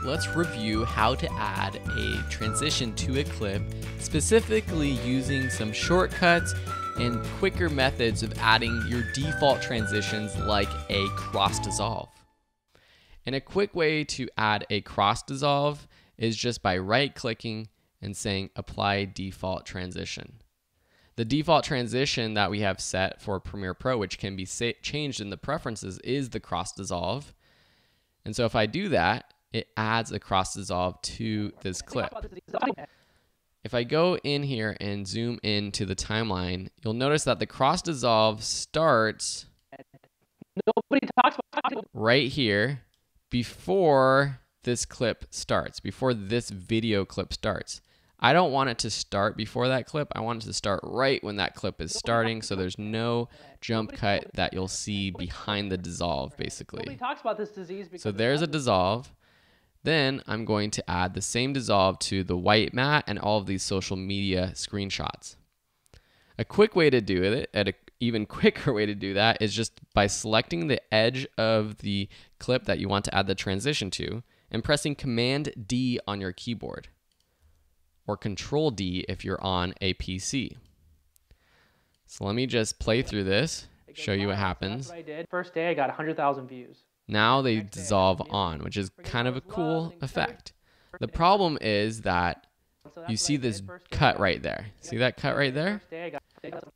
let's review how to add a transition to a clip, specifically using some shortcuts and quicker methods of adding your default transitions like a cross dissolve. And a quick way to add a cross dissolve is just by right-clicking and saying apply default transition. The default transition that we have set for Premiere Pro, which can be changed in the preferences, is the cross dissolve. And so if I do that, it adds a cross dissolve to this clip. If I go in here and zoom into the timeline, you'll notice that the cross dissolve starts right here before this clip starts, before this video clip starts. I don't want it to start before that clip. I want it to start right when that clip is starting, so there's no jump cut that you'll see behind the dissolve, basically. So there's a dissolve. Then I'm going to add the same dissolve to the white mat and all of these social media screenshots. A quick way to do it, and an even quicker way to do that, is just by selecting the edge of the clip that you want to add the transition to and pressing Command D on your keyboard, or Control D if you're on a PC. So let me just play through this, show you what happens. First day I got 100,000 views. Now they dissolve on, which is kind of a cool effect. The problem is that you see this cut right there. See that cut right there?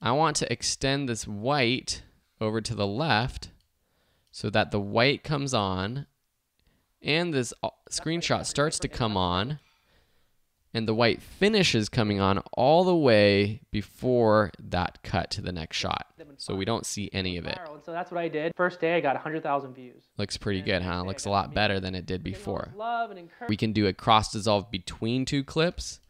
I want to extend this white over to the left so that the white comes on and this screenshot starts to come on, and the white finishes coming on all the way before that cut to the next shot. So we don't see any of it. So that's what I did. First day I got 100,000 views. Looks pretty good, huh? Looks a lot better than it did before. We can do a cross dissolve between two clips.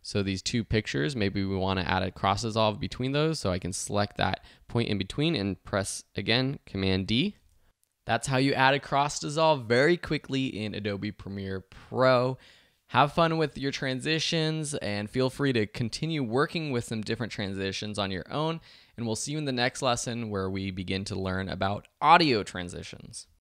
So these two pictures, maybe we want to add a cross dissolve between those. So I can select that point in between and press, again, Command D. That's how you add a cross dissolve very quickly in Adobe Premiere Pro. Have fun with your transitions and feel free to continue working with some different transitions on your own. And we'll see you in the next lesson where we begin to learn about audio transitions.